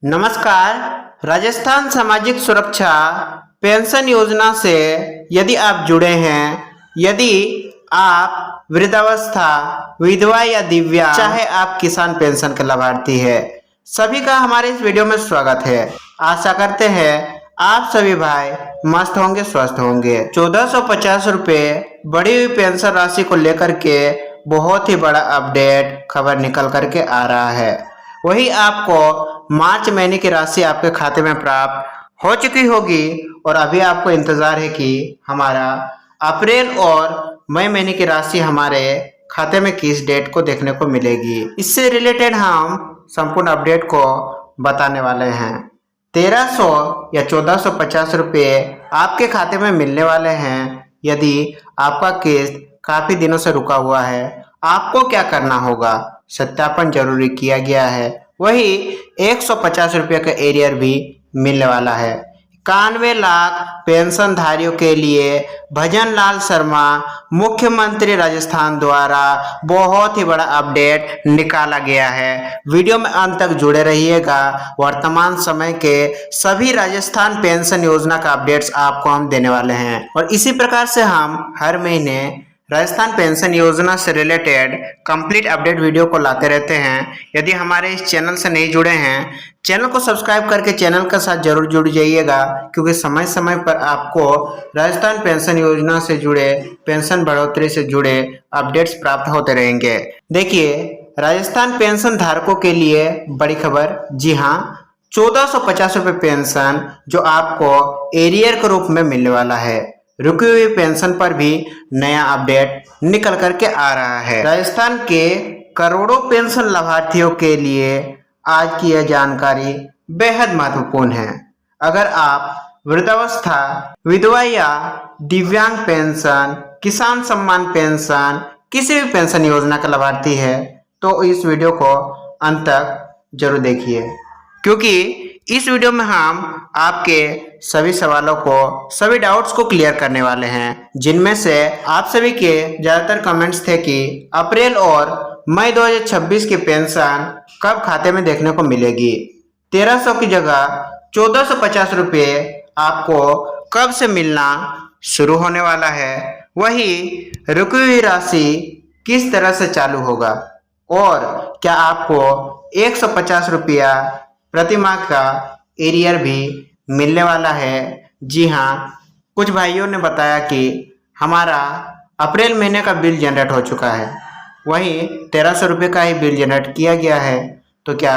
नमस्कार। राजस्थान सामाजिक सुरक्षा पेंशन योजना से यदि आप जुड़े हैं, यदि आप वृद्धावस्था, विधवा या दिव्यांग, चाहे आप किसान पेंशन के लाभार्थी है, सभी का हमारे इस वीडियो में स्वागत है। आशा करते हैं आप सभी भाई मस्त होंगे, स्वस्थ होंगे। 1450 रुपये बढ़ी हुई पेंशन राशि को लेकर के बहुत ही बड़ा अपडेट खबर निकल करके आ रहा है। वही आपको मार्च महीने की राशि आपके खाते में प्राप्त हो चुकी होगी और अभी आपको इंतजार है कि हमारा अप्रैल और मई महीने की राशि हमारे खाते में किस डेट को देखने को मिलेगी। इससे रिलेटेड हम संपूर्ण अपडेट को बताने वाले हैं। 1300 या 1450 रुपये आपके खाते में मिलने वाले हैं। यदि आपका किस्त काफी दिनों से रुका हुआ है, आपको क्या करना होगा? सत्यापन जरूरी किया गया है। वही 150 रुपये का एरियर भी मिलने वाला है। 91 लाख पेंशन धारियों के लिए भजन लाल शर्मा मुख्यमंत्री राजस्थान द्वारा बहुत ही बड़ा अपडेट निकाला गया है। वीडियो में अंत तक जुड़े रहिएगा। वर्तमान समय के सभी राजस्थान पेंशन योजना का अपडेट्स आपको हम देने वाले हैं और इसी प्रकार से हम हर महीने राजस्थान पेंशन योजना से रिलेटेड कंप्लीट अपडेट वीडियो को लाते रहते हैं। यदि हमारे इस चैनल से नहीं जुड़े हैं, चैनल को सब्सक्राइब करके चैनल के साथ जरूर जुड़ जाइएगा, क्योंकि समय समय पर आपको राजस्थान पेंशन योजना से जुड़े, पेंशन बढ़ोतरी से जुड़े अपडेट्स प्राप्त होते रहेंगे। देखिए, राजस्थान पेंशन धारकों के लिए बड़ी खबर। जी हाँ, 1450 रुपये पेंशन जो आपको एरियर के रूप में मिलने वाला है। रुकी हुई पेंशन पर भी नया अपडेट निकल करके आ रहा है। राजस्थान के करोड़ों पेंशन लाभार्थियों के लिए आज की यह जानकारी बेहद महत्वपूर्ण है। अगर आप वृद्धावस्था, विधवा या दिव्यांग पेंशन, किसान सम्मान पेंशन, किसी भी पेंशन योजना का लाभार्थी है तो इस वीडियो को अंत तक जरूर देखिए, क्योंकि इस वीडियो में हम आपके सभी सवालों को, सभी डाउट्स को क्लियर करने वाले हैं, जिनमें से आप सभी के ज़्यादातर कमेंट्स थे कि अप्रैल और मई 2026 की पेंशन कब खाते में देखने को मिलेगी। 1300 की जगह 1450 रुपये आपको कब से मिलना शुरू होने वाला है। वही रुकी हुई राशि किस तरह से चालू होगा और क्या आपको 150 रुपया प्रति माह का एरियर भी मिलने वाला है। जी हाँ, कुछ भाइयों ने बताया कि हमारा अप्रैल महीने का बिल जनरेट हो चुका है, वहीं 1300 रुपये का ही बिल जनरेट किया गया है, तो क्या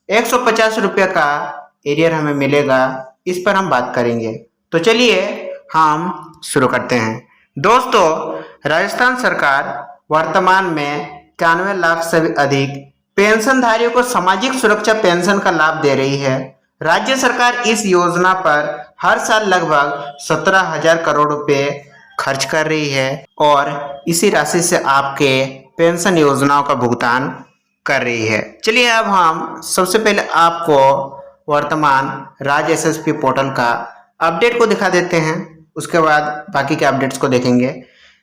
150 रुपये का एरियर हमें मिलेगा? इस पर हम बात करेंगे। तो चलिए हम शुरू करते हैं। दोस्तों, राजस्थान सरकार वर्तमान में 91 लाख से भी अधिक पेंशनधारियों को सामाजिक सुरक्षा पेंशन का लाभ दे रही है। राज्य सरकार इस योजना पर हर साल लगभग 17,000 करोड़ रुपए खर्च कर रही है और इसी राशि से आपके पेंशन योजनाओं का भुगतान कर रही है। चलिए अब हम सबसे पहले आपको वर्तमान राज्य एसएसपी पोर्टल का अपडेट को दिखा देते हैं, उसके बाद बाकी के अपडेट्स को देखेंगे।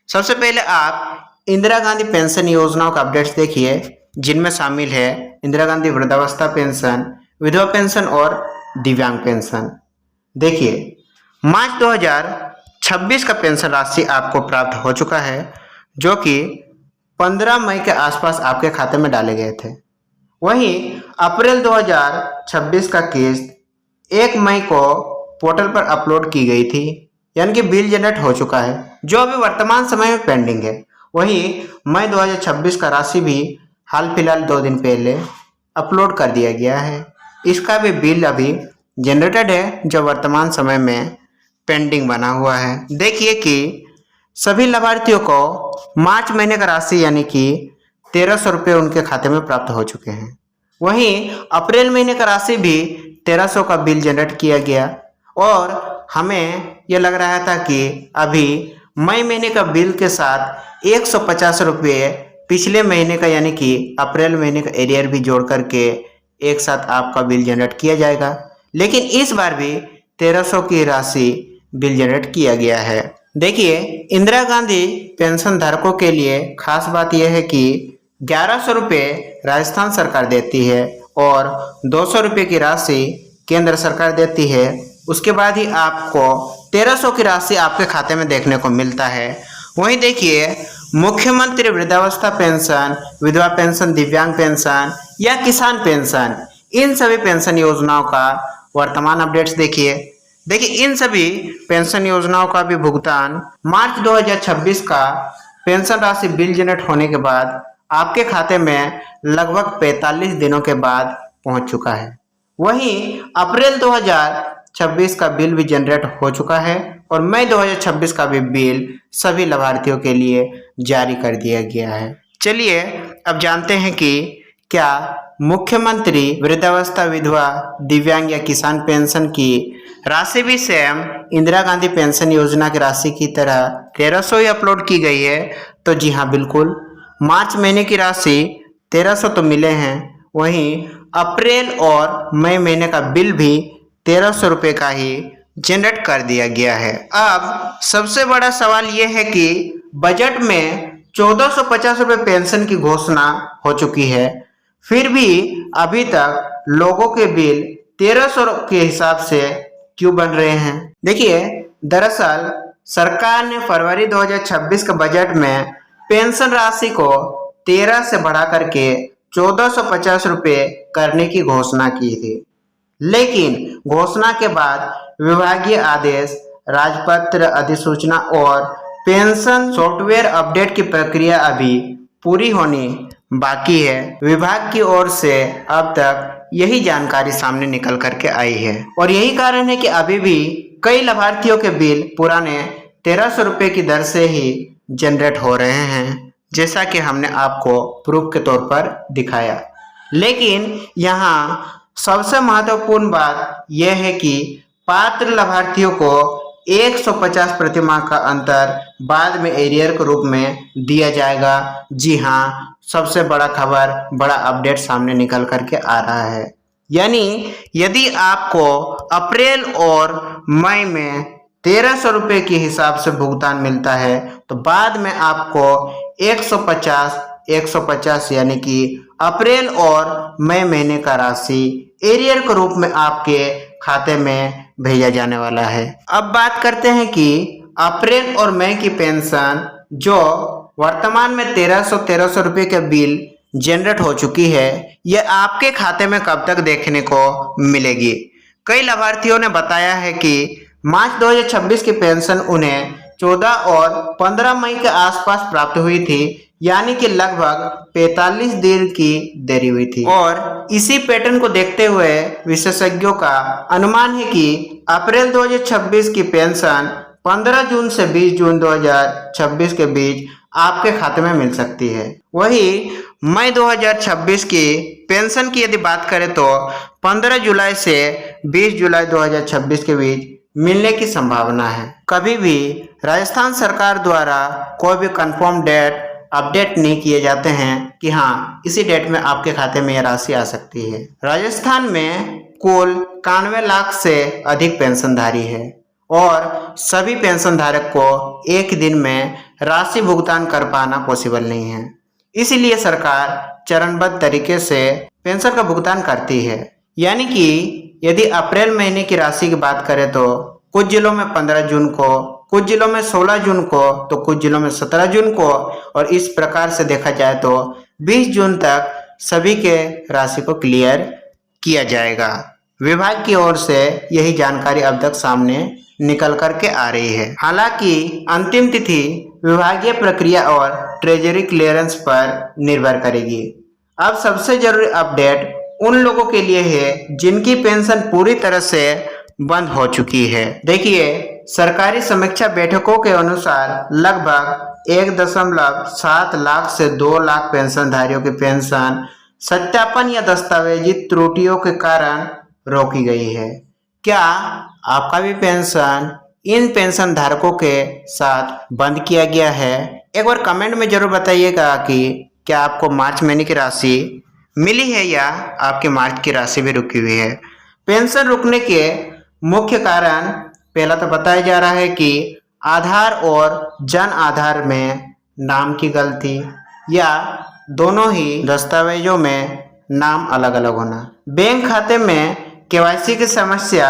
सबसे पहले आप इंदिरा गांधी पेंशन योजनाओं का अपडेट्स देखिए, जिनमें शामिल है इंदिरा गांधी वृद्धावस्था पेंशन, विधवा पेंशन और दिव्यांग पेंशन। देखिए, मार्च 2026 का पेंशन राशि आपको प्राप्त हो चुका है, जो कि 15 मई के आसपास आपके खाते में डाले गए थे। वहीं अप्रैल 2026 का किस्त 1 मई को पोर्टल पर अपलोड की गई थी, यानी कि बिल जनरेट हो चुका है, जो अभी वर्तमान समय में पेंडिंग है। वहीं मई 2026 का राशि भी हाल फिलहाल 2 दिन पहले अपलोड कर दिया गया है। इसका भी बिल अभी जनरेटेड है, जो वर्तमान समय में पेंडिंग बना हुआ है। देखिए कि सभी लाभार्थियों को मार्च महीने का राशि यानी कि 1300 रुपये उनके खाते में प्राप्त हो चुके हैं। वहीं अप्रैल महीने का राशि भी 1300 का बिल जनरेट किया गया और हमें यह लग रहा था कि अभी मई महीने का बिल के साथ 150 रुपये पिछले महीने का यानी कि अप्रैल महीने का एरियर भी जोड़ करके एक साथ आपका बिल जनरेट किया जाएगा, लेकिन इस बार भी 1300 की राशि बिल जनरेट किया गया है। देखिए, इंदिरा गांधी पेंशन धारकों के लिए खास बात यह है कि 1100 रुपये राजस्थान सरकार देती है और 200 रुपये की राशि केंद्र सरकार देती है। उसके बाद ही आपको 1300 की राशि आपके खाते में देखने को मिलता है। वहीं देखिए, मुख्यमंत्री वृद्धावस्था पेंशन, विधवा पेंशन, दिव्यांग पेंशन या किसान पेंशन, इन सभी पेंशन योजनाओं का वर्तमान अपडेट्स देखिए। इन सभी पेंशन योजनाओं का भी भुगतान मार्च 2026 का पेंशन राशि बिल जनरेट होने के बाद आपके खाते में लगभग 45 दिनों के बाद पहुंच चुका है। वहीं अप्रैल 2026 का बिल भी जनरेट हो चुका है और मई 2026 का भी बिल सभी लाभार्थियों के लिए जारी कर दिया गया है। चलिए अब जानते हैं कि क्या मुख्यमंत्री वृद्धावस्था, विधवा, दिव्यांग या किसान पेंशन की राशि भी सेम इंदिरा गांधी पेंशन योजना की राशि की तरह 1300 ही अपलोड की गई है? तो जी हाँ, बिल्कुल। मार्च महीने की राशि 1300 तो मिले हैं, वहीं अप्रैल और मई महीने का बिल भी 1300 रुपये का ही जनरेट कर दिया गया है। अब सबसे बड़ा सवाल यह है कि बजट में 1450 रुपये पेंशन की घोषणा हो चुकी है, फिर भी अभी तक लोगों के बिल 1300 के हिसाब से क्यों बन रहे हैं? देखिए, दरअसल सरकार ने फरवरी 2026 के बजट में पेंशन राशि को 13 से बढ़ा करके 1450 रुपये करने की घोषणा की थी, लेकिन घोषणा के बाद विभागीय आदेश, राजपत्र, अधिसूचना और पेंशन सॉफ्टवेयर अपडेट की प्रक्रिया अभी पूरी होनी बाकी है। विभाग की ओर से अब तक यही जानकारी सामने निकल करके आई है और यही कारण है कि अभी भी कई लाभार्थियों के बिल पुराने 1300 रुपये की दर से ही जनरेट हो रहे हैं, जैसा कि हमने आपको प्रूफ के तौर पर दिखाया। लेकिन यहाँ सबसे महत्वपूर्ण बात यह है कि पात्र लाभार्थियों को 150 प्रतिमाह का अंतर बाद में एरियर के रूप में दिया जाएगा। जी हाँ, सबसे बड़ा खबर, बड़ा अपडेट सामने निकल करके आ रहा है। यानी यदि आपको अप्रैल और मई में 1300 रुपये के हिसाब से भुगतान मिलता है तो बाद में आपको 150 यानी कि अप्रैल और मई महीने का राशि एरियर के रूप में आपके खाते में भेजा जाने वाला है। अब बात करते हैं कि अप्रैल और मई की पेंशन जो वर्तमान में 1300 रुपये के बिल जनरेट हो चुकी है, यह आपके खाते में कब तक देखने को मिलेगी? कई लाभार्थियों ने बताया है कि मार्च 2026 की पेंशन उन्हें 14 और 15 मई के आसपास प्राप्त हुई थी, यानी कि लगभग 45 दिन की देरी हुई थी। और इसी पैटर्न को देखते हुए विशेषज्ञों का अनुमान है कि अप्रैल 2026 की पेंशन 15 जून से 20 जून 2026 के बीच आपके खाते में मिल सकती है। वही मई 2026 की पेंशन की यदि बात करें तो 15 जुलाई से 20 जुलाई 2026 के बीच मिलने की संभावना है। कभी भी राजस्थान सरकार द्वारा कोई भी कंफर्म डेट अपडेट नहीं किए जाते हैं कि हाँ इसी डेट में आपके खाते में यह राशि आ सकती है। राजस्थान में कुल 91 लाख से अधिक पेंशनधारी है और सभी पेंशन धारक को एक दिन में राशि भुगतान कर पाना पॉसिबल नहीं है। इसीलिए सरकार चरणबद्ध तरीके से पेंशन का भुगतान करती है। यानी कि यदि अप्रैल महीने की राशि की बात करें तो कुछ जिलों में 15 जून को, कुछ जिलों में 16 जून को, तो कुछ जिलों में 17 जून को, और इस प्रकार से देखा जाए तो 20 जून तक सभी के राशि को क्लियर किया जाएगा। विभाग की ओर से यही जानकारी अब तक सामने निकल करके आ रही है। हालांकि अंतिम तिथि विभागीय प्रक्रिया और ट्रेजरी क्लियरेंस पर निर्भर करेगी। अब सबसे जरूरी अपडेट उन लोगों के लिए है जिनकी पेंशन पूरी तरह से बंद हो चुकी है। देखिए, सरकारी समीक्षा बैठकों के अनुसार लगभग 1.7 लाख से 2 लाख पेंशनधारियों की पेंशन सत्यापन या दस्तावेजी त्रुटियों के कारण रोकी गई है। क्या आपका भी पेंशन इन पेंशन धारकों के साथ बंद किया गया है? एक बार कमेंट में जरूर बताइएगा कि क्या आपको मार्च महीने की राशि मिली है या आपके मार्च की राशि भी रुकी हुई है। पेंशन रुकने के मुख्य कारण पहला तो बताया जा रहा है कि आधार और जन आधार में नाम की गलती या दोनों ही दस्तावेजों में नाम अलग अलग होना, बैंक खाते में केवाईसी की समस्या,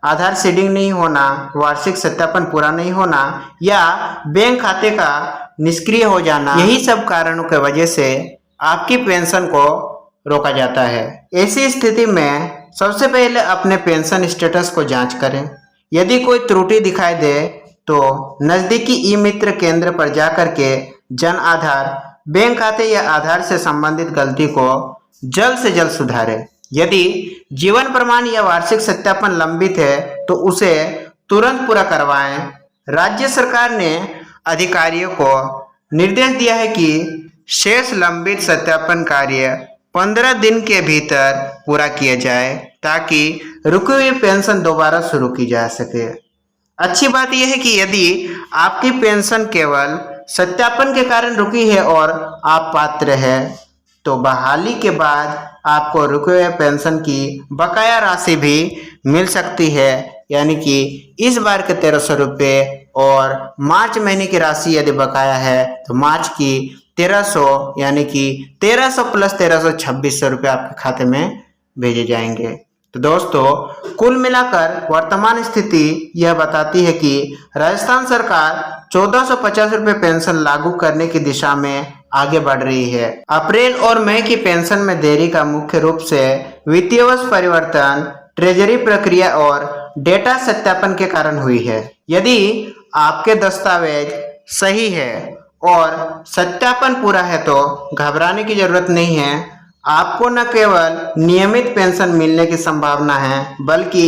आधार सीडिंग नहीं होना, वार्षिक सत्यापन पूरा नहीं होना या बैंक खाते का निष्क्रिय हो जाना, यही सब कारणों की वजह से आपकी पेंशन को रोका जाता है। ऐसी स्थिति में सबसे पहले अपने पेंशन स्टेटस को जांच करें। यदि कोई त्रुटि दिखाई दे तो नजदीकी ई मित्र केंद्र पर जाकर के जन आधार, बैंक खाते या आधार से संबंधित गलती को जल्द से जल्द सुधारें। यदि जीवन प्रमाण या वार्षिक सत्यापन लंबित है तो उसे तुरंत पूरा करवाएं। राज्य सरकार ने अधिकारियों को निर्देश दिया है कि शेष लंबित सत्यापन कार्य 15 दिन के भीतर पूरा किया जाए ताकि रुकी हुई पेंशन दोबारा शुरू की जा सके। अच्छी बात यह है कि यदि आपकी पेंशन केवल सत्यापन के कारण रुकी है और आप पात्र हैं तो बहाली के बाद आपको रुके हुए पेंशन की बकाया राशि भी मिल सकती है, यानी कि इस बार के 1300 रुपये और मार्च महीने की राशि यदि बकाया है तो मार्च की 1300 यानी कि 1300 प्लस 1300 2600 रुपये आपके खाते में भेजे जाएंगे। तो दोस्तों, कुल मिलाकर वर्तमान स्थिति यह बताती है कि राजस्थान सरकार 1450 रुपये पेंशन लागू करने की दिशा में आगे बढ़ रही है। अप्रैल और मई की पेंशन में देरी का मुख्य रूप से वित्तीय वर्ष परिवर्तन, ट्रेजरी प्रक्रिया और डेटा सत्यापन के कारण हुई है। यदि आपके दस्तावेज सही है और सत्यापन पूरा है तो घबराने की जरूरत नहीं है। आपको न केवल नियमित पेंशन मिलने की संभावना है बल्कि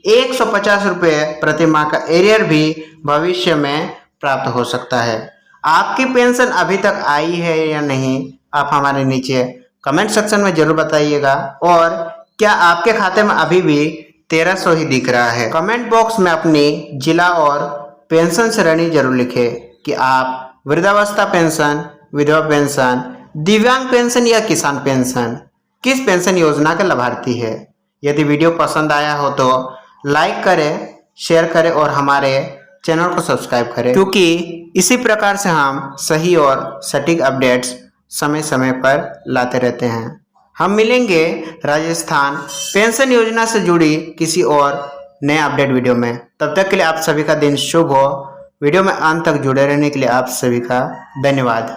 150 रुपये प्रति माह का एरियर भी भविष्य में प्राप्त हो सकता है। आपकी पेंशन अभी तक आई है या नहीं, आप हमारे नीचे कमेंट सेक्शन में जरूर बताइएगा। और क्या आपके खाते में अभी भी 1300 ही दिख रहा है? कमेंट बॉक्स में अपनी जिला और पेंशन श्रेणी जरूर लिखें कि आप वृद्धावस्था पेंशन, विधवा पेंशन, दिव्यांग पेंशन या किसान पेंशन किस पेंशन योजना के लाभार्थी है। यदि वीडियो पसंद आया हो तो लाइक करें, शेयर करें और हमारे चैनल को सब्सक्राइब करें, क्योंकि इसी प्रकार से हम सही और सटीक अपडेट्स समय समय पर लाते रहते हैं। हम मिलेंगे राजस्थान पेंशन योजना से जुड़ी किसी और नए अपडेट वीडियो में। तब तक के लिए आप सभी का दिन शुभ हो। वीडियो में अंत तक जुड़े रहने के लिए आप सभी का धन्यवाद।